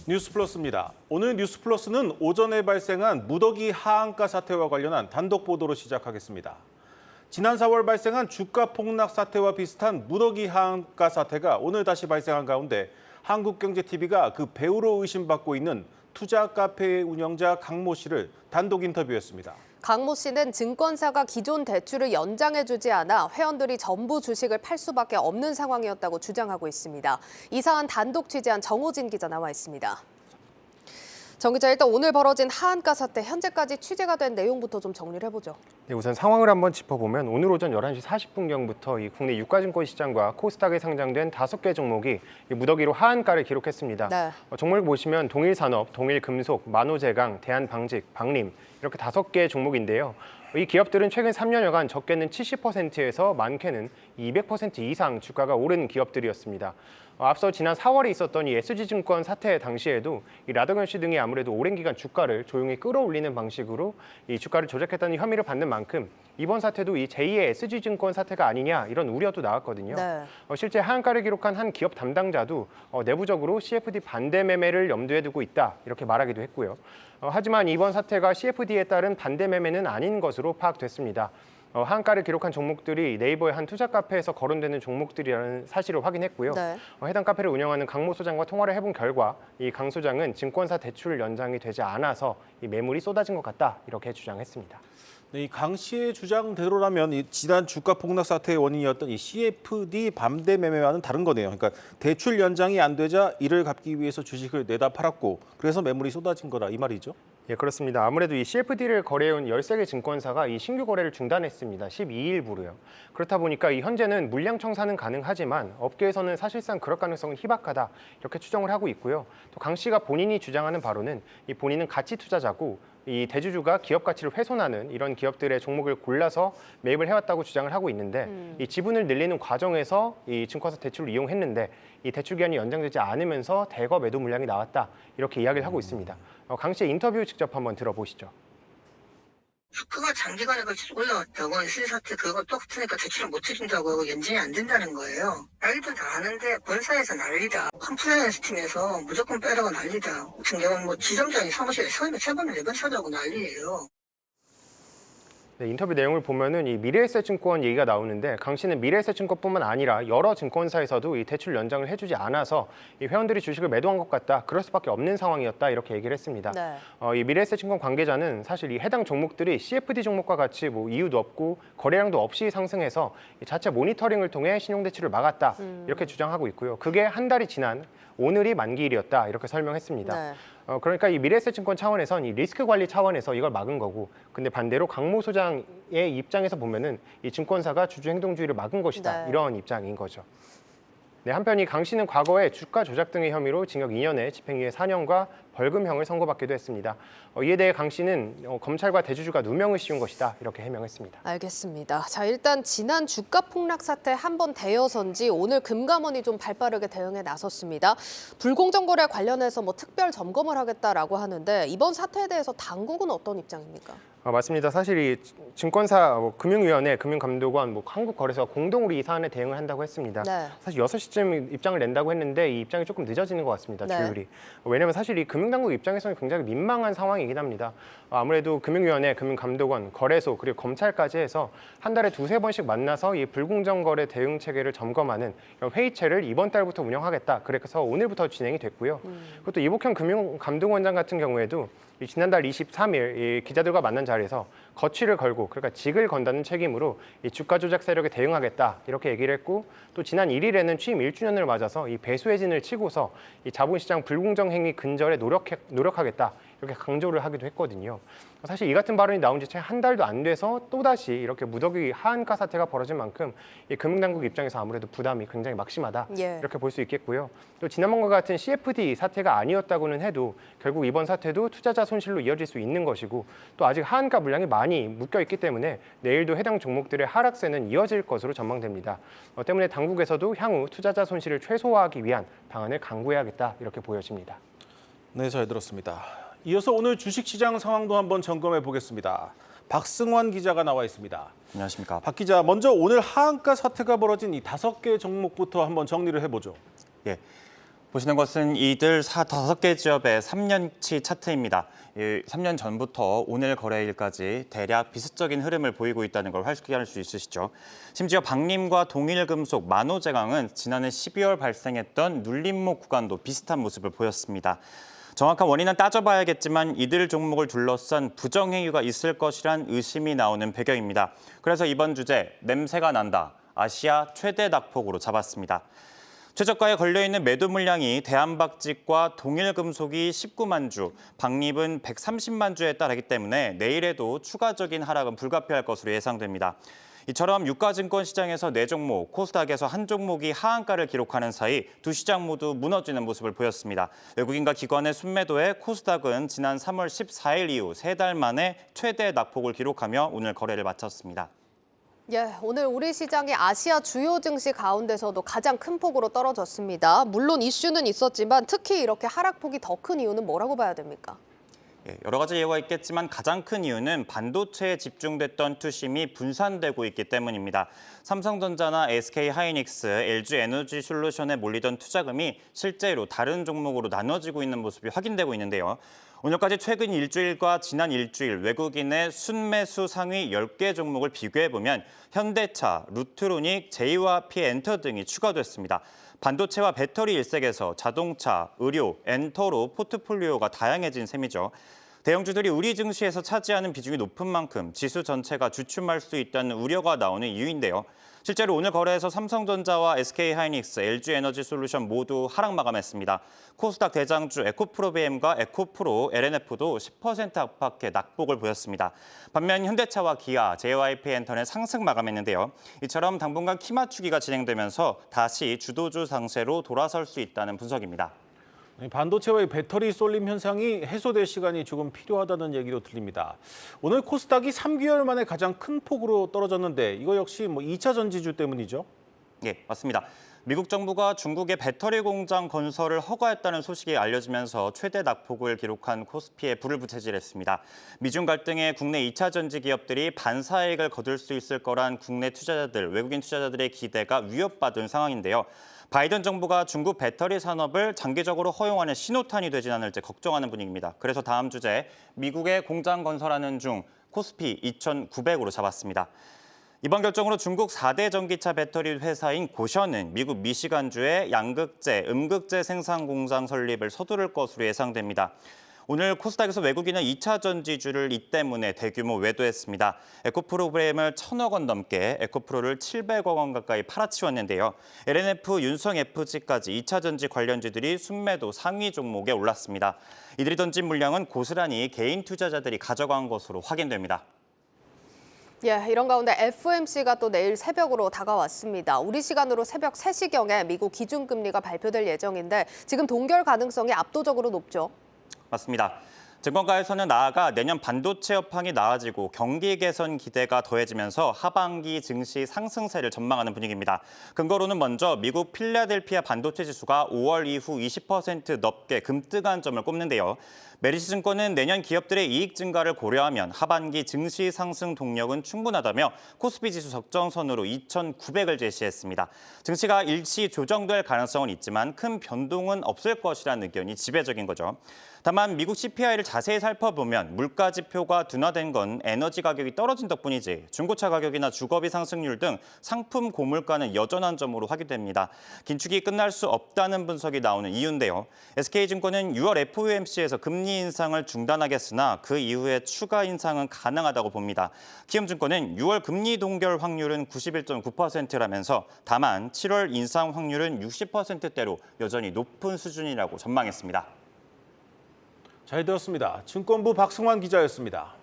뉴스플러스입니다. 오늘 뉴스플러스는 오전에 발생한 무더기 하한가 사태와 관련한 단독 보도로 시작하겠습니다. 지난 4월 발생한 주가 폭락 사태와 비슷한 무더기 하한가 사태가 오늘 다시 발생한 가운데 한국경제TV가 그 배우로 의심받고 있는 투자 카페 운영자 강모 씨를 단독 인터뷰했습니다. 강모 씨는 증권사가 기존 대출을 연장해주지 않아 회원들이 전부 주식을 팔 수밖에 없는 상황이었다고 주장하고 있습니다. 이 사안 단독 취재한 정호진 기자 나와 있습니다. 정 기자, 일단 오늘 벌어진 하한가 사태 현재까지 취재가 된 내용부터 좀 정리를 해보죠. 네, 우선 상황을 한번 짚어보면 오늘 오전 11시 40분경부터 이 국내 유가증권 시장과 코스닥에 상장된 5개 종목이 무더기로 하한가를 기록했습니다. 네. 종목을 보시면 동일산업, 동일금속, 만호제강, 대한방직, 방림 이렇게 5개의 종목인데요. 이 기업들은 최근 3년여간 적게는 70%에서 많게는 200% 이상 주가가 오른 기업들이었습니다. 앞서 지난 4월에 있었던 이 SG증권 사태 당시에도 이 라더견 씨 등이 아무래도 오랜 기간 주가를 조용히 끌어올리는 방식으로 이 주가를 조작했다는 혐의를 받는 만큼 이번 사태도 이 제2의 SG증권 사태가 아니냐 이런 우려도 나왔거든요. 네. 실제 하한가를 기록한 한 기업 담당자도 내부적으로 CFD 반대 매매를 염두에 두고 있다 이렇게 말하기도 했고요. 하지만 이번 사태가 CFD에 따른 반대 매매는 아닌 것으로 파악됐습니다. 하한가를 기록한 종목들이 네이버의 한 투자 카페에서 거론되는 종목들이라는 사실을 확인했고요. 네. 해당 카페를 운영하는 강모 소장과 통화를 해본 결과 이 강 소장은 증권사 대출 연장이 되지 않아서 이 매물이 쏟아진 것 같다 이렇게 주장했습니다. 네, 이 강 씨의 주장대로라면 이 지난 주가 폭락 사태의 원인이었던 이 CFD 반대 매매와는 다른 거네요. 그러니까 대출 연장이 안 되자 이를 갚기 위해서 주식을 내다 팔았고 그래서 매물이 쏟아진 거라 이 말이죠. 예, 그렇습니다. 아무래도 이 CFD를 거래해온 13개 증권사가 이 신규 거래를 중단했습니다. 12일부로요. 그렇다 보니까 이 현재는 물량 청산은 가능하지만 업계에서는 사실상 그럴 가능성은 희박하다 이렇게 추정을 하고 있고요. 또 강 씨가 본인이 주장하는 바로는 이 본인은 가치 투자자고 이 대주주가 기업 가치를 훼손하는 이런 기업들의 종목을 골라서 매입을 해왔다고 주장을 하고 있는데 이 지분을 늘리는 과정에서 이 증권사 대출을 이용했는데 이 대출 기한이 연장되지 않으면서 대거 매도 물량이 나왔다 이렇게 이야기를 하고 있습니다. 강 씨의 인터뷰 직접 한번 들어보시죠. 주가가 장기간에 걸쳐서 올라왔다고 SG사태 그거 또 붙으니까 대출을 못 해준다고 연장이 안 된다는 거예요. 알기도 다 아는데 본사에서 난리다. 컴플라이언스 팀에서 무조건 빼라고 난리다. 같은 경우는 뭐 지점장이 사무실에 서임에 3번, 4번 찾아오고 난리예요. 네, 인터뷰 내용을 보면은 이 미래에셋증권 얘기가 나오는데 강 씨는 미래에셋증권뿐만 아니라 여러 증권사에서도 이 대출 연장을 해주지 않아서 이 회원들이 주식을 매도한 것 같다. 그럴 수밖에 없는 상황이었다 이렇게 얘기를 했습니다. 네. 이 미래에셋증권 관계자는 사실 이 해당 종목들이 CFD 종목과 같이 뭐 이유도 없고 거래량도 없이 상승해서 이 자체 모니터링을 통해 신용대출을 막았다 이렇게 주장하고 있고요. 그게 한 달이 지난 오늘이 만기일이었다 이렇게 설명했습니다. 네. 그러니까 이 미래에셋증권 차원에선 이 리스크 관리 차원에서 이걸 막은 거고, 근데 반대로 강모 소장의 입장에서 보면은 이 증권사가 주주 행동주의를 막은 것이다 네. 이런 입장인 거죠. 네, 한편 이 강 씨는 과거에 주가 조작 등의 혐의로 징역 2년에 집행유예 4년과 벌금형을 선고받기도 했습니다. 이에 대해 강 씨는 검찰과 대주주가 누명을 씌운 것이다 이렇게 해명했습니다. 알겠습니다. 자, 일단 지난 주가 폭락 사태 한 번 대여선지 오늘 금감원이 좀 발빠르게 대응에 나섰습니다. 불공정 거래 관련해서 뭐 특별 점검을 하겠다라고 하는데 이번 사태에 대해서 당국은 어떤 입장입니까? 맞습니다. 사실 이 증권사, 금융위원회, 금융감독원, 한국거래소가 공동으로 이 사안에 대응을 한다고 했습니다. 네. 사실 6시쯤 입장을 낸다고 했는데 이 입장이 조금 늦어지는 것 같습니다. 네. 조율이. 왜냐하면 사실 이 금융당국 입장에서는 굉장히 민망한 상황이긴 합니다. 아무래도 금융위원회, 금융감독원, 거래소 그리고 검찰까지 해서 한 달에 2~3번씩 만나서 이 불공정 거래 대응 체계를 점검하는 회의체를 이번 달부터 운영하겠다. 그래서 오늘부터 진행이 됐고요. 그것도 이복현 금융감독원장 같은 경우에도 지난달 23일 이 기자들과 만난 자리에서 거취를 걸고 그러니까 직을 건다는 책임으로 이 주가 조작 세력에 대응하겠다 이렇게 얘기를 했고 또 지난 1일에는 취임 1주년을 맞아서 이 배수의 진을 치고서 이 자본시장 불공정 행위 근절에 노력하겠다 이렇게 강조를 하기도 했거든요. 사실 이 같은 발언이 나온 지 채 한 달도 안 돼서 또다시 이렇게 무더기 하한가 사태가 벌어진 만큼 이 금융당국 입장에서 아무래도 부담이 굉장히 막심하다 예. 이렇게 볼 수 있겠고요. 또 지난번과 같은 CFD 사태가 아니었다고는 해도 결국 이번 사태도 투자자 손실로 이어질 수 있는 것이고 또 아직 하한가 물량이 많이 묶여 있기 때문에 내일도 해당 종목들의 하락세는 이어질 것으로 전망됩니다. 때문에 당국에서도 향후 투자자 손실을 최소화하기 위한 방안을 강구해야겠다 이렇게 보여집니다. 네, 잘 들었습니다. 이어서 오늘 주식시장 상황도 한번 점검해 보겠습니다. 박승환 기자가 나와 있습니다. 안녕하십니까. 박 기자, 먼저 오늘 하한가 사태가 벌어진 이 5개 종목부터 한번 정리를 해보죠. 예. 보시는 것은 이들 5개 지역의 3년치 차트입니다. 3년 전부터 오늘 거래일까지 대략 비슷적인 흐름을 보이고 있다는 걸 확인할 수 있으시죠. 심지어 박림과 동일금속, 만호제강은 지난해 12월 발생했던 눌림목 구간도 비슷한 모습을 보였습니다. 정확한 원인은 따져봐야겠지만 이들 종목을 둘러싼 부정행위가 있을 것이란 의심이 나오는 배경입니다. 그래서 이번 주제 냄새가 난다, 아시아 최대 낙폭으로 잡았습니다. 최저가에 걸려있는 매도 물량이 대한박직과 동일금속이 19만 주, 박림은 130만 주에 달하기 때문에 내일에도 추가적인 하락은 불가피할 것으로 예상됩니다. 이처럼 유가증권 시장에서 4종목, 코스닥에서 한 종목이 하한가를 기록하는 사이 두 시장 모두 무너지는 모습을 보였습니다. 외국인과 기관의 순매도에 코스닥은 지난 3월 14일 이후 3달 만에 최대 낙폭을 기록하며 오늘 거래를 마쳤습니다. 예, 오늘 우리 시장이 아시아 주요 증시 가운데서도 가장 큰 폭으로 떨어졌습니다. 물론 이슈는 있었지만 특히 이렇게 하락폭이 더 큰 이유는 뭐라고 봐야 됩니까? 여러 가지 예가 있겠지만 가장 큰 이유는 반도체에 집중됐던 투심이 분산되고 있기 때문입니다. 삼성전자나 SK하이닉스, LG에너지솔루션에 몰리던 투자금이 실제로 다른 종목으로 나눠지고 있는 모습이 확인되고 있는데요. 오늘까지 최근 일주일과 지난 일주일 외국인의 순매수 상위 10개 종목을 비교해보면 현대차, 루트로닉, JYP 엔터 등이 추가됐습니다. 반도체와 배터리 일색에서 자동차, 의료, 엔터로 포트폴리오가 다양해진 셈이죠. 대형주들이 우리 증시에서 차지하는 비중이 높은 만큼 지수 전체가 주춤할 수 있다는 우려가 나오는 이유인데요. 실제로 오늘 거래에서 삼성전자와 SK하이닉스, LG에너지솔루션 모두 하락 마감했습니다. 코스닥 대장주 에코프로비엠과 에코프로, LNF도 10% 안팎의 낙폭을 보였습니다. 반면 현대차와 기아, JYP 엔터는 상승 마감했는데요. 이처럼 당분간 키 맞추기가 진행되면서 다시 주도주 상세로 돌아설 수 있다는 분석입니다. 반도체와의 배터리 쏠림 현상이 해소될 시간이 조금 필요하다는 얘기도 들립니다. 오늘 코스닥이 3개월 만에 가장 큰 폭으로 떨어졌는데 이거 역시 2차 전지주 때문이죠? 예, 맞습니다. 미국 정부가 중국의 배터리 공장 건설을 허가했다는 소식이 알려지면서 최대 낙폭을 기록한 코스피에 불을 붙여질했습니다. 미중 갈등에 국내 2차 전지 기업들이 반사이익을 거둘 수 있을 거란 국내 투자자들, 외국인 투자자들의 기대가 위협받은 상황인데요. 바이든 정부가 중국 배터리 산업을 장기적으로 허용하는 신호탄이 되진 않을지 걱정하는 분위기입니다. 그래서 다음 주제 미국의 공장 건설하는 중 코스피 2,900으로 잡았습니다. 이번 결정으로 중국 4대 전기차 배터리 회사인 고션은 미국 미시간주에 양극재, 음극재 생산 공장 설립을 서두를 것으로 예상됩니다. 오늘 코스닥에서 외국인은 2차 전지주를 이 때문에 대규모 매도했습니다. 에코프로그램을 1,000억 원 넘게, 에코프로를 700억 원 가까이 팔아치웠는데요. LNF, 윤성FG까지 2차 전지 관련주들이 순매도 상위 종목에 올랐습니다. 이들이 던진 물량은 고스란히 개인 투자자들이 가져간 것으로 확인됩니다. 예, 이런 가운데 FOMC가 또 내일 새벽으로 다가왔습니다. 우리 시간으로 새벽 3시경에 미국 기준금리가 발표될 예정인데 지금 동결 가능성이 압도적으로 높죠. 맞습니다. 증권가에서는 나아가 내년 반도체 여파이 나아지고 경기 개선 기대가 더해지면서 하반기 증시 상승세를 전망하는 분위기입니다. 근거로는 먼저 미국 필라델피아 반도체 지수가 5월 이후 20% 넘게 급등한 점을 꼽는데요. 메리츠 증권은 내년 기업들의 이익 증가를 고려하면 하반기 증시 상승 동력은 충분하다며 코스피 지수 적정선으로 2,900을 제시했습니다. 증시가 일시 조정될 가능성은 있지만 큰 변동은 없을 것이라는 의견이 지배적인 거죠. 다만 미국 CPI를 자세히 살펴보면 물가 지표가 둔화된 건 에너지 가격이 떨어진 덕분이지 중고차 가격이나 주거비 상승률 등 상품 고물가는 여전한 점으로 확인됩니다. 긴축이 끝날 수 없다는 분석이 나오는 이유인데요. SK증권은 6월 FOMC에서 금리 인상을 중단하겠으나 그 이후에 추가 인상은 가능하다고 봅니다. 키움증권은 6월 금리 동결 확률은 91.9%라면서 다만 7월 인상 확률은 60%대로 여전히 높은 수준이라고 전망했습니다. 잘 들었습니다. 증권부 박승환 기자였습니다.